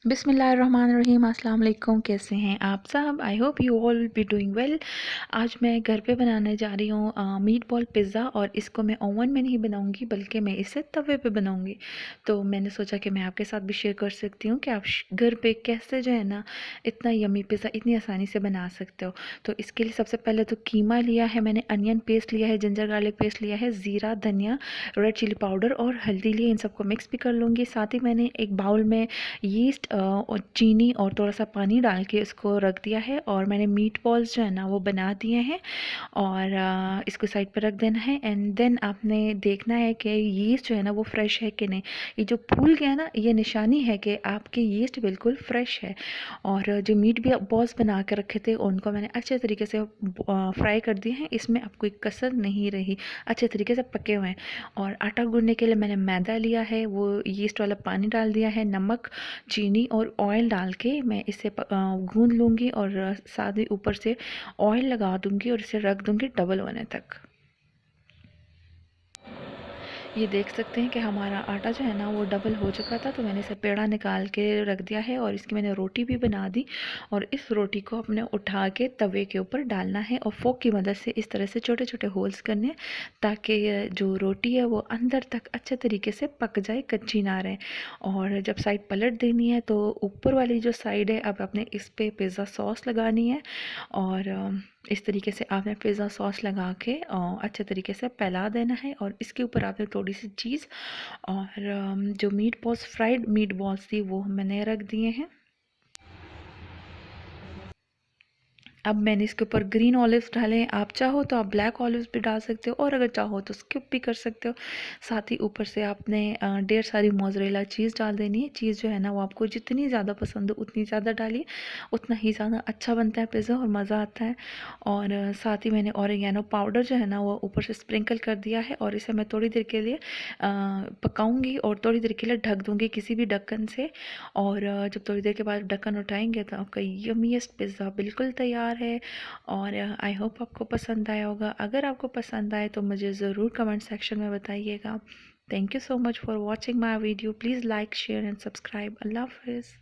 बिस्मिल्लाहिर्रहमानिर्रहीम। अस्सलाम वालेकुम। कैसे हैं आप सब? I hope you all will be doing well. आज मैं घर पे बनाने जा रही हूँ मीट बॉल पिज़्ज़ा, और इसको मैं ओवन में नहीं बनाऊँगी बल्कि मैं इसे तवे पे बनाऊँगी। तो मैंने सोचा कि मैं आपके साथ भी शेयर कर सकती हूँ कि आप घर पे कैसे जो है ना इतना यम्मी पिज़्ज़ा इतनी आसानी से बना सकते हो। तो इसके लिए सबसे पहले तो कीमा लिया है मैंने, अनियन पेस्ट लिया है, जिंजर गार्लिक पेस्ट लिया है, ज़ीरा, धनिया, रेड चिली पाउडर और हल्दी लिए। इन सबको मिक्स भी कर लूँगी। साथ ही मैंने एक बाउल में यीस्ट और चीनी और थोड़ा सा पानी डाल के इसको रख दिया है, और मैंने मीट बॉल्स जो है ना वो बना दिए हैं, और इसको साइड पर रख देना है। एंड देन आपने देखना है कि यीस्ट जो है ना वो फ्रेश है कि नहीं। ये जो फूल गया ना, ये निशानी है कि आपके यीस्ट बिल्कुल फ्रेश है। और जो मीट भी बॉल्स बना के रखे थे उनको मैंने अच्छे तरीके से फ्राई कर दिए हैं। इसमें अब कोई कसर नहीं रही, अच्छे तरीके से पके हुए हैं। और आटा गूंदने के लिए मैंने मैदा लिया है, वो यीस्ट वाला पानी डाल दिया है, नमक, चीनी और ऑयल डाल के मैं इसे गूंद लूँगी, और साथ ही ऊपर से ऑयल लगा दूँगी और इसे रख दूँगी डबल होने तक। ये देख सकते हैं कि हमारा आटा जो है ना वो डबल हो चुका था, तो मैंने इसे पेड़ा निकाल के रख दिया है, और इसकी मैंने रोटी भी बना दी। और इस रोटी को अपने उठा के तवे के ऊपर डालना है, और फोक की मदद से इस तरह से छोटे छोटे होल्स करने हैं, ताकि जो रोटी है वो अंदर तक अच्छे तरीके से पक जाए, कच्ची ना रहे। और जब साइड पलट देनी है तो ऊपर वाली जो साइड है अब आपने इस पर पिज़्ज़ा सॉस लगानी है, और इस तरीके से आपने पिज़्ज़ा सॉस लगा के अच्छे तरीके से फैला देना है। और इसके ऊपर आपने थोड़ी सी चीज़ और जो meat balls, fried meat balls थी वो मैंने रख दिए हैं। अब मैंने इसके ऊपर ग्रीन ऑलिव्स डाले हैं। आप चाहो तो आप ब्लैक ऑलिव्स भी डाल सकते हो, और अगर चाहो तो स्किप भी कर सकते हो। साथ ही ऊपर से आपने ढेर सारी मोज़रेला चीज़ डाल देनी है। चीज़ जो है ना वो आपको जितनी ज़्यादा पसंद हो उतनी ज़्यादा डालिए, उतना ही ज़्यादा अच्छा बनता है पिज़्ज़ा और मज़ा आता है। और साथ ही मैंने ऑरिगेनो पाउडर जो है ना वो ऊपर से स्प्रिंकल कर दिया है, और इसे मैं थोड़ी देर के लिए पकाऊंगी और थोड़ी देर के लिए ढक दूँगी किसी भी ढक्कन से। और जब थोड़ी देर के बाद ढक्कन उठाएंगे तो आपका यम्मीएस्ट पिज़्ज़ा बिल्कुल तैयार है। और आई होप आपको पसंद आया होगा। अगर आपको पसंद आए तो मुझे ज़रूर कमेंट सेक्शन में बताइएगा। Thank you so much for watching my video. Please like, share and subscribe. अल्लाह हाफिज़।